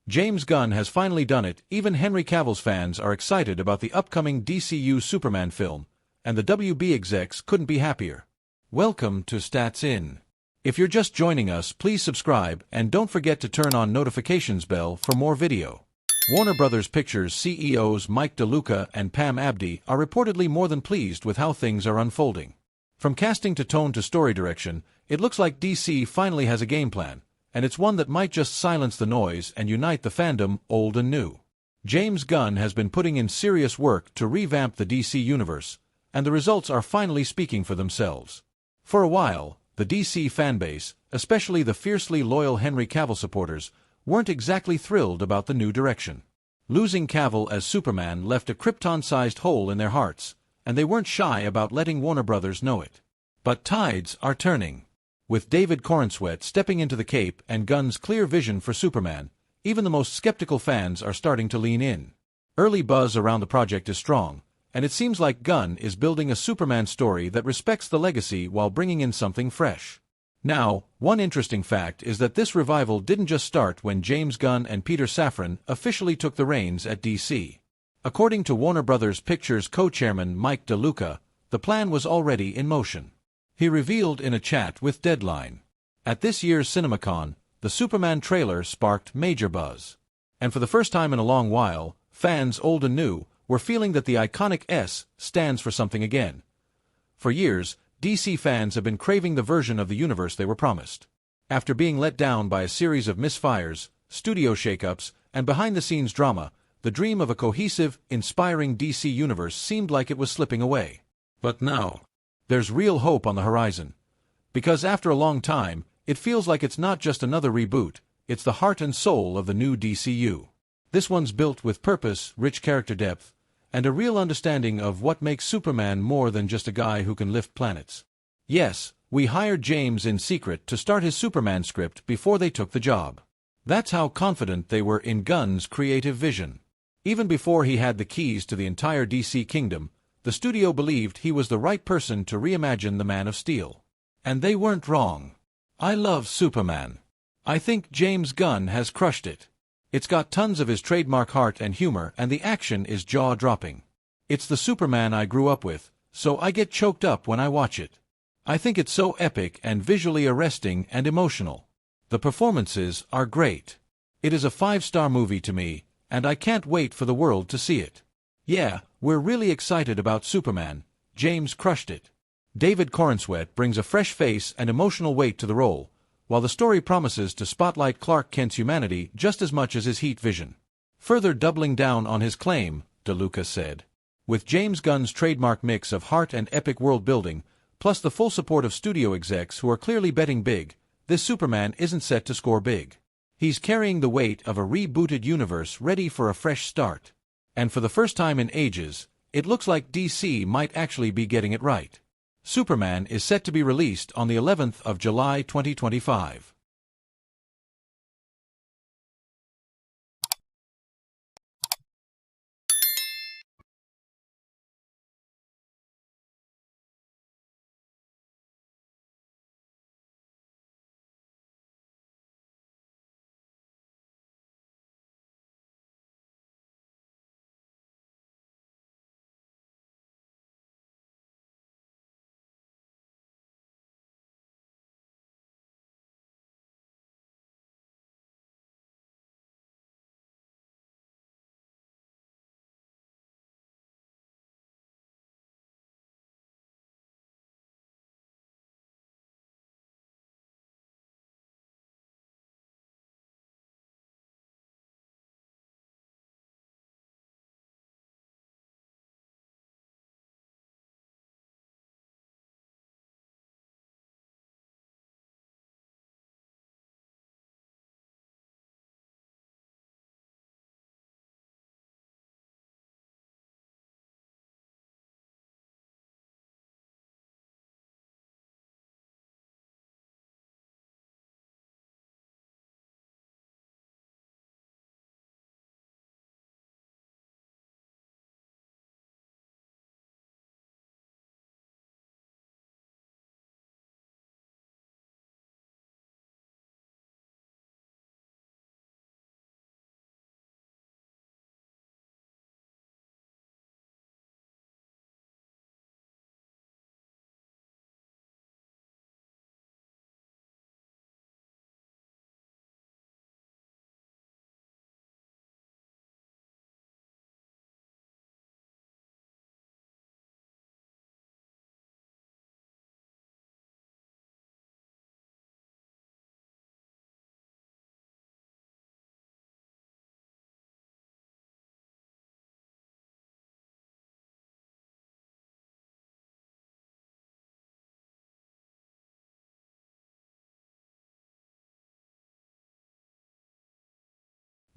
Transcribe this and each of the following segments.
James Gunn has finally done it. Even Henry Cavill's fans are excited about the upcoming DCU Superman film, and the WB execs couldn't be happier. Welcome to Stats In. If you're just joining us, please subscribe and don't forget to turn on notifications bell for more video. Warner Bros. Pictures CEOs Mike DeLuca and Pam Abdy are reportedly more than pleased with how things are unfolding. From casting to tone to story direction, it looks like DC finally has a game plan, and it's one that might just silence the noise and unite the fandom, old and new. James Gunn has been putting in serious work to revamp the DC universe, and the results are finally speaking for themselves. For a while, the DC fanbase, especially the fiercely loyal Henry Cavill supporters, weren't exactly thrilled about the new direction. Losing Cavill as Superman left a Krypton-sized hole in their hearts, and they weren't shy about letting Warner Bros. Know it. But tides are turning. With David Corenswet stepping into the cape and Gunn's clear vision for Superman, even the most skeptical fans are starting to lean in. Early buzz around the project is strong, and it seems like Gunn is building a Superman story that respects the legacy while bringing in something fresh. Now, one interesting fact is that this revival didn't just start when James Gunn and Peter Safran officially took the reins at DC. According to Warner Bros. Pictures co-chairman Mike DeLuca, the plan was already in motion. He revealed in a chat with Deadline. At this year's CinemaCon, the Superman trailer sparked major buzz. And for the first time in a long while, fans old and new were feeling that the iconic S stands for something again. For years, DC fans have been craving the version of the universe they were promised. After being let down by a series of misfires, studio shakeups, and behind-the-scenes drama, the dream of a cohesive, inspiring DC universe seemed like it was slipping away. But now, there's real hope on the horizon. Because after a long time, it feels like it's not just another reboot, it's the heart and soul of the new DCU. This one's built with purpose, rich character depth, and a real understanding of what makes Superman more than just a guy who can lift planets. Yes, we hired James in secret to start his Superman script before they took the job. That's how confident they were in Gunn's creative vision. Even before he had the keys to the entire DC kingdom, the studio believed he was the right person to reimagine the Man of Steel. And they weren't wrong. I love Superman. I think James Gunn has crushed it. It's got tons of his trademark heart and humor, and the action is jaw-dropping. It's the Superman I grew up with, so I get choked up when I watch it. I think it's so epic and visually arresting and emotional. The performances are great. It is a 5-star movie to me, and I can't wait for the world to see it. Yeah, we're really excited about Superman. James crushed it. David Corenswet brings a fresh face and emotional weight to the role, while the story promises to spotlight Clark Kent's humanity just as much as his heat vision. Further doubling down on his claim, DeLuca said, with James Gunn's trademark mix of heart and epic world-building, plus the full support of studio execs who are clearly betting big, this Superman isn't set to score big. He's carrying the weight of a rebooted universe ready for a fresh start. And for the first time in ages, it looks like DC might actually be getting it right. Superman is set to be released on the 11th of July 2025.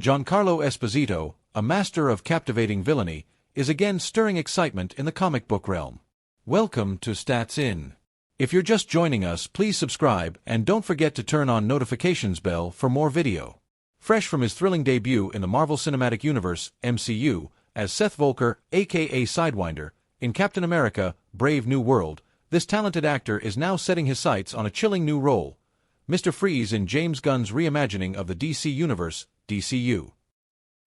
Giancarlo Esposito, a master of captivating villainy, is again stirring excitement in the comic book realm. Welcome to Stats In. If you're just joining us, please subscribe and don't forget to turn on notifications bell for more video. Fresh from his thrilling debut in the Marvel Cinematic Universe, MCU, as Seth Volker, aka Sidewinder, in Captain America, Brave New World, this talented actor is now setting his sights on a chilling new role, Mr. Freeze in James Gunn's reimagining of the DC Universe, DCU.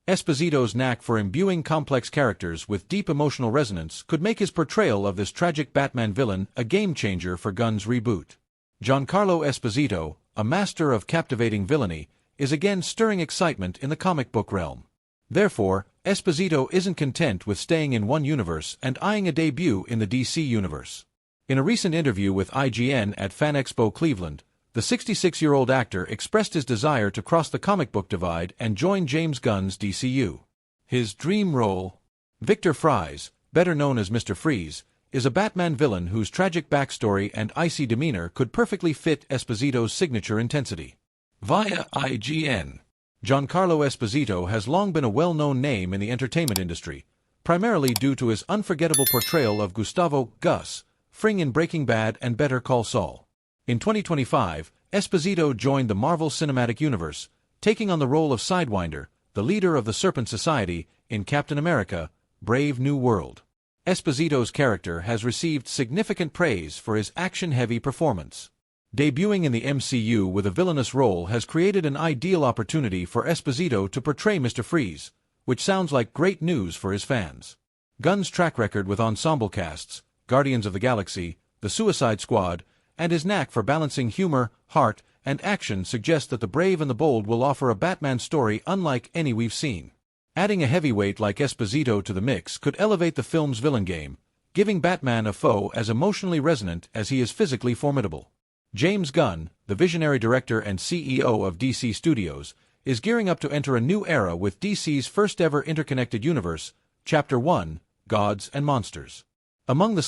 Esposito's knack for imbuing complex characters with deep emotional resonance could make his portrayal of this tragic Batman villain a game-changer for Gunn's reboot. Giancarlo Esposito, a master of captivating villainy, is again stirring excitement in the comic book realm. Therefore, Esposito isn't content with staying in one universe and eyeing a debut in the DC Universe. In a recent interview with IGN at Fan Expo Cleveland, the 66-year-old actor expressed his desire to cross the comic book divide and join James Gunn's DCU. His dream role? Victor Fries, better known as Mr. Freeze, is a Batman villain whose tragic backstory and icy demeanor could perfectly fit Esposito's signature intensity. Via IGN. Giancarlo Esposito has long been a well-known name in the entertainment industry, primarily due to his unforgettable portrayal of Gustavo "Gus" Fring in Breaking Bad and Better Call Saul. In 2025, Esposito joined the Marvel Cinematic Universe, taking on the role of Sidewinder, the leader of the Serpent Society, in Captain America, Brave New World. Esposito's character has received significant praise for his action-heavy performance. Debuting in the MCU with a villainous role has created an ideal opportunity for Esposito to portray Mr. Freeze, which sounds like great news for his fans. Gunn's track record with ensemble casts, Guardians of the Galaxy, The Suicide Squad, and his knack for balancing humor, heart, and action suggest that the brave and the bold will offer a Batman story unlike any we've seen. Adding a heavyweight like Esposito to the mix could elevate the film's villain game, giving Batman a foe as emotionally resonant as he is physically formidable. James Gunn, the visionary director and CEO of DC Studios, is gearing up to enter a new era with DC's first-ever interconnected universe, Chapter 1, Gods and Monsters. Among the